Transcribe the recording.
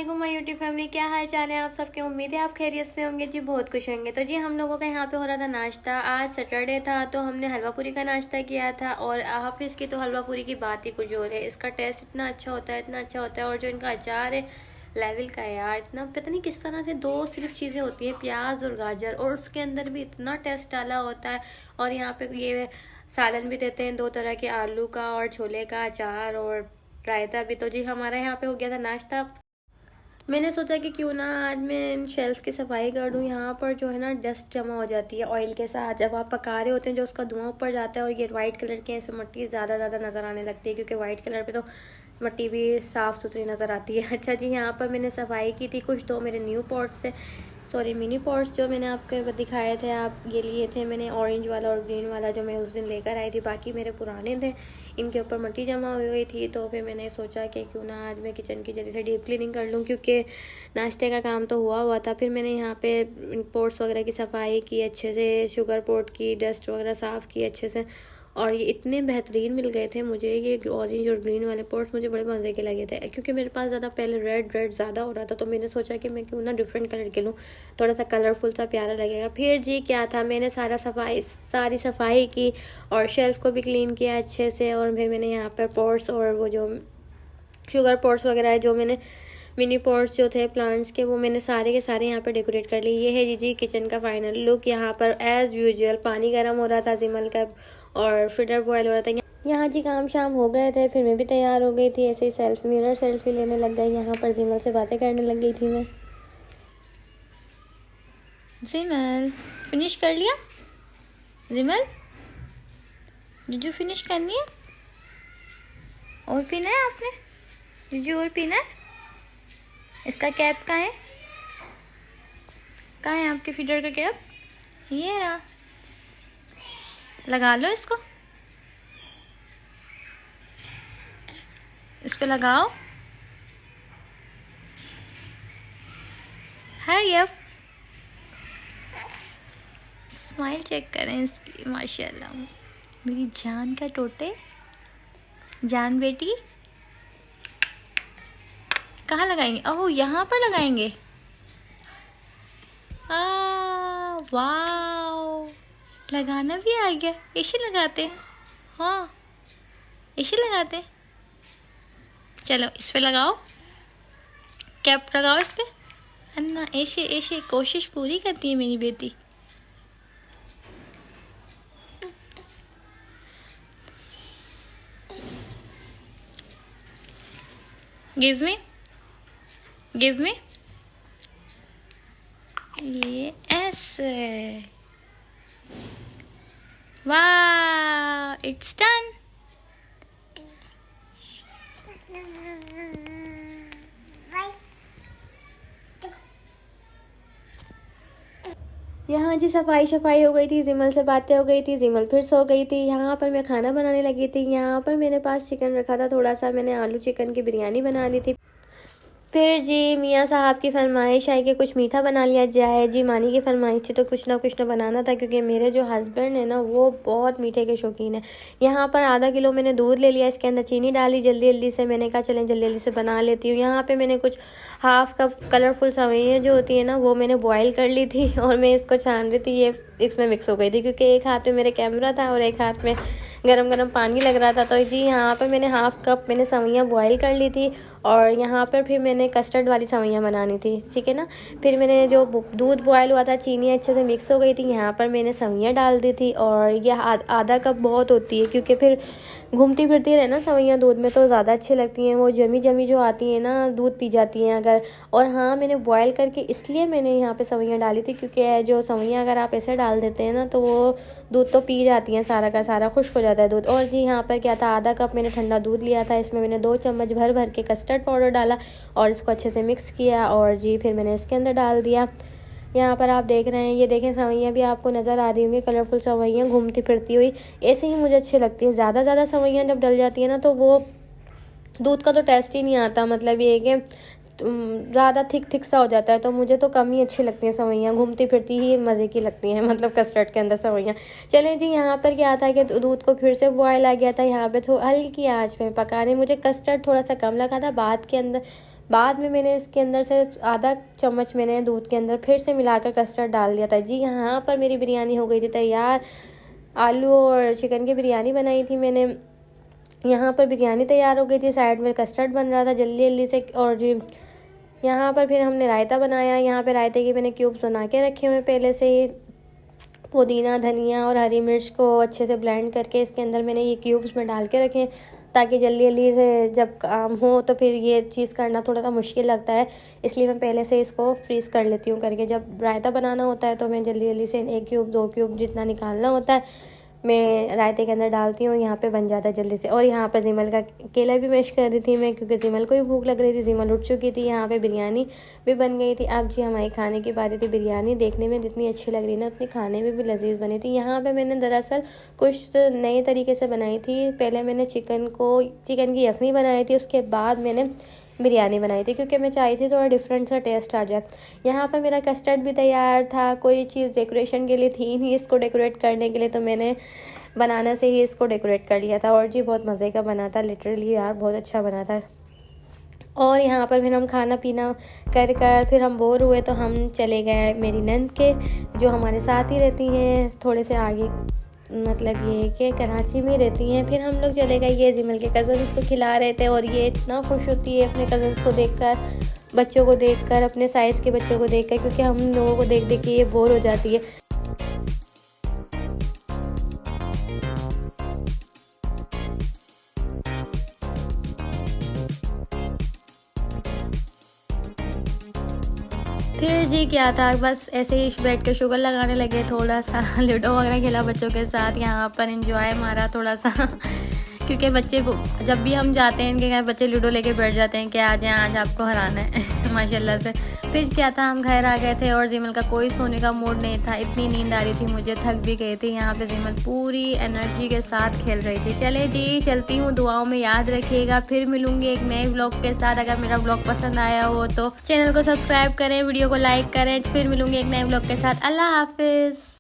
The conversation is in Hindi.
वालेकुम माय यूट्यूब फैमिली, क्या हाल चाल है आप सबके। उम्मीद है आप खैरियत से होंगे जी, बहुत खुश होंगे। तो जी हम लोगों का यहाँ पे हो रहा था नाश्ता। आज सैटरडे था तो हमने हलवा पूरी का नाश्ता किया था। और हाफिज़ की तो हलवा पूरी की बात ही कुछ और है। इसका टेस्ट इतना अच्छा होता है, इतना अच्छा होता है। और जो इनका अचार है लेवल का है यार, इतना पता नहीं किस तरह से दो सिर्फ चीज़ें होती हैं, प्याज और गाजर, और उसके अंदर भी इतना टेस्ट डाला होता है। और यहाँ पे ये सालन भी देते हैं दो तरह के, आलू का और छोले का अचार और रायता भी। तो जी हमारा यहाँ पे हो गया था नाश्ता। मैंने सोचा कि क्यों ना आज मैं इन शेल्फ की सफाई कर दूँ। यहाँ पर जो है ना डस्ट जमा हो जाती है ऑयल के साथ, जब आप पका रहे होते हैं जो उसका धुआं ऊपर जाता है। और ये वाइट कलर के हैं, इसमें मिट्टी ज़्यादा नज़र आने लगती है, क्योंकि वाइट कलर पे तो मिट्टी भी साफ़ सुथरी नज़र आती है। अच्छा जी, यहाँ पर मैंने सफाई की थी। कुछ तो मेरे न्यू पॉट्स से, सॉरी मिनी पॉट्स जो मैंने आपको दिखाए थे, आप ये लिए थे मैंने ऑरेंज वाला और ग्रीन वाला जो मैं उस दिन लेकर आई थी। बाकी मेरे पुराने थे, इनके ऊपर मिट्टी जमा हुई हुई थी। तो फिर मैंने सोचा कि क्यों ना आज मैं किचन की जल्दी से डीप क्लीनिंग कर लूँ, क्योंकि नाश्ते का काम तो हुआ था। फिर मैंने यहाँ पे पॉट्स वगैरह की सफाई की अच्छे से, शुगर पॉट की डस्ट वगैरह साफ़ की अच्छे से। और ये इतने बेहतरीन मिल गए थे मुझे, ये ऑरेंज और ग्रीन वाले पॉट्स मुझे बड़े मज़े के लगे थे, क्योंकि मेरे पास ज़्यादा पहले रेड ज़्यादा हो रहा था। तो मैंने सोचा कि मैं क्यों ना डिफरेंट कलर के लूँ, थोड़ा सा कलरफुल सा प्यारा लगेगा। फिर जी क्या था, मैंने सारी सफाई की और शेल्फ़ को भी क्लीन किया अच्छे से। और फिर मैंने यहाँ पर पॉट्स और वो जो शुगर पॉट्स वगैरह है, जो मैंने मिनी पॉट्स जो थे प्लांट्स के, वो मैंने सारे के सारे यहाँ पर डेकोरेट कर लिए। ये है जी किचन का फाइनल लुक। यहाँ पर एज़ यूजुअल पानी गर्म हो रहा था जिमल का, और फ्रिटर बॉयल हो रहा था। यहाँ जी काम शाम हो गए थे, फिर मैं भी तैयार हो गई थी। ऐसे ही मिरर सेल्फी लेने लग गई। यहाँ पर जिमल से बातें करने लग गई थी मैं। जिमल फिनिश कर लिया? जिमल जीजू फिनिश करनी है? और पीना है आपने? जीजू और पीना है? इसका कैप कहाँ है? कहाँ है आपके फीडर का कैप? ये रहा, लगा लो इसको, इस पे लगाओ। हरी अप, स्माइल चेक करें इसकी, माशाल्लाह मेरी जान का टोटे, जान बेटी। कहाँ लगाएंगे? ओह यहाँ पर लगाएंगे। वाओ, लगाना भी आ गया। ऐसे लगाते हैं, हाँ ऐसे लगाते हैं। चलो इस पे लगाओ, कैप लगाओ इस पे। अन्ना ऐसे ऐसे कोशिश पूरी करती है मेरी बेटी। गिव मी ये ऐसे। वाह, इट्स डन। यहाँ जी सफाई हो गई थी, जिमल से बातें हो गई थी, जिमल फिर सो गई थी। यहाँ पर मैं खाना बनाने लगी थी। यहाँ पर मेरे पास चिकन रखा था थोड़ा सा, मैंने आलू चिकन की बिरयानी बना ली थी। फिर जी मियाँ साहब की फरमाइश आई कि कुछ मीठा बना लिया जाए। जी मानी की फरमाइश थी तो कुछ ना बनाना था, क्योंकि मेरे जो हस्बैंड है ना वो बहुत मीठे के शौकीन है। यहाँ पर आधा किलो मैंने दूध ले लिया, इसके अंदर चीनी डाली जल्दी से। मैंने कहा चलें जल्दी से बना लेती हूँ। यहाँ पे मैंने कुछ हाफ कप कलरफुल सवैयाँ जो होती है ना, वो मैंने बॉयल कर ली थी और मैं इसको छान रही थी। ये इसमें मिक्स हो गई थी, क्योंकि एक हाथ में मेरे कैमरा था और एक हाथ में गरम पानी लग रहा था। तो जी यहाँ पर मैंने हाफ कप मैंने सवैयाँ बॉयल कर ली थी। और यहाँ पर फिर मैंने कस्टर्ड वाली सवैयाँ बनानी थी, ठीक है ना। फिर मैंने जो दूध बॉयल हुआ था, चीनी अच्छे से मिक्स हो गई थी, यहाँ पर मैंने सवैयाँ डाल दी थी। और यह आधा कप बहुत होती है, क्योंकि फिर घूमती फिरती रहे ना सवैयाँ दूध में तो ज़्यादा अच्छी लगती हैं। वो जमी जो आती हैं ना, दूध पी जाती हैं अगर। और हाँ, मैंने बॉयल करके इसलिए मैंने यहाँ पे सवैयाँ डाली थी, क्योंकि जो सवैयाँ अगर आप ऐसे डाल देते हैं ना तो वो दूध तो पी जाती हैं, सारा का सारा खुश्क हो जाता है दूध। और जी यहाँ पर क्या था, आधा कप मैंने ठंडा दूध लिया था, इसमें मैंने 2 चम्मच भर के कस्टर्ड पाउडर डाला और इसको अच्छे से मिक्स किया। और जी फिर मैंने इसके अंदर डाल दिया। यहाँ पर आप देख रहे हैं, ये देखें सवैयाँ भी आपको नज़र आ रही होंगी, कलरफुल सवैयाँ घूमती फिरती हुई। ऐसे ही मुझे अच्छी लगती है। ज़्यादा सवैयाँ जब डल जाती है ना तो वो दूध का तो टेस्ट ही नहीं आता, मतलब ये है कि ज़्यादा थिक सा हो जाता है। तो मुझे तो कम ही अच्छी लगती हैं सवैयाँ, घूमती फिरती ही मज़े की लगती हैं, मतलब कस्टर्ड के अंदर सवैयाँ। चलें जी, यहाँ पर क्या था कि दूध को फिर से बॉयल आ गया था। यहाँ पे हल्की आंच में पकाने, मुझे कस्टर्ड थोड़ा सा कम लगा था। बाद के अंदर बाद में मैंने इसके अंदर से आधा चम्मच मैंने दूध के अंदर फिर से मिलाकर कस्टर्ड डाल दिया था। जी यहाँ पर मेरी बिरयानी हो गई थी तैयार। आलू और चिकन की बिरयानी बनाई थी मैंने। यहाँ पर बिरयानी तैयार हो गई थी, साइड में कस्टर्ड बन रहा था जल्दी जल्दी से। और जी यहाँ पर फिर हमने रायता बनाया। यहाँ पे रायते के मैंने क्यूब्स बना के रखे हुए पहले से ही। पुदीना, धनिया और हरी मिर्च को अच्छे से ब्लेंड करके इसके अंदर मैंने ये क्यूब्स में डाल के रखे, ताकि जल्दी जल्दी से जब काम हो तो फिर ये चीज़ करना थोड़ा सा मुश्किल लगता है, इसलिए मैं पहले से इसको फ्रीज़ कर लेती हूँ करके। जब रायता बनाना होता है तो मैं जल्दी जल्दी से 1 क्यूब 2 क्यूब जितना निकालना होता है मैं रायते के अंदर डालती हूँ, यहाँ पे बन जाता है जल्दी से। और यहाँ पर जिमल का केला भी मैश कर रही थी मैं, क्योंकि जिमल को भी भूख लग रही थी। जिमल उठ चुकी थी। यहाँ पे बिरयानी भी बन गई थी। अब जी हमारी खाने की बारी थी। बिरयानी देखने में जितनी अच्छी लग रही ना, उतनी खाने में भी लजीज बनी थी। यहाँ पे मैंने दरअसल कुछ नए तरीके से बनाई थी। पहले मैंने चिकन की यखनी बनाई थी, उसके बाद मैंने बिरयानी बनाई थी, क्योंकि मैं चाही थी थोड़ा डिफरेंट सा टेस्ट आ जाए। यहाँ पर मेरा कस्टर्ड भी तैयार था। कोई चीज़ डेकोरेशन के लिए थी नहीं इसको डेकोरेट करने के लिए, तो मैंने बनाने से ही इसको डेकोरेट कर लिया था। और जी बहुत मज़े का बना था, लिटरली यार बहुत अच्छा बना था। और यहाँ पर फिर हम खाना पीना कर फिर हम बोर हुए तो हम चले गए मेरी नंद के, जो हमारे साथ ही रहती हैं, थोड़े से आगे, मतलब ये कि कराची में रहती हैं। फिर हम लोग चले गए, ये जिमल के कज़न इसको खिला रहे थे और ये इतना खुश होती है अपने कज़न को देखकर, बच्चों को देखकर, अपने साइज़ के बच्चों को देखकर, क्योंकि हम लोगों को देख देख के ये बोर हो जाती है। फिर जी क्या था, बस ऐसे ही बैठ के शुगर लगाने लगे, थोड़ा सा लूडो वगैरह खेला बच्चों के साथ, यहाँ पर एंजॉय मारा थोड़ा सा क्योंकि बच्चे जब भी हम जाते हैं इनके घर बच्चे लूडो लेके बैठ जाते हैं कि आ जाएं आज आपको हराना है माशाल्लाह से। फिर क्या था, हम घर आ गए थे और जिमल का कोई सोने का मूड नहीं था, इतनी नींद आ रही थी मुझे, थक भी गई थी। यहाँ पे जिमल पूरी एनर्जी के साथ खेल रही थी। चले जी चलती हूँ, दुआओं में याद रखिएगा। फिर मिलूंगी एक नए व्लॉग के साथ। अगर मेरा व्लॉग पसंद आया हो तो चैनल को सब्सक्राइब करें, वीडियो को लाइक करें। फिर मिलूंगी एक नए व्लॉग के साथ। अल्लाह हाफिज़।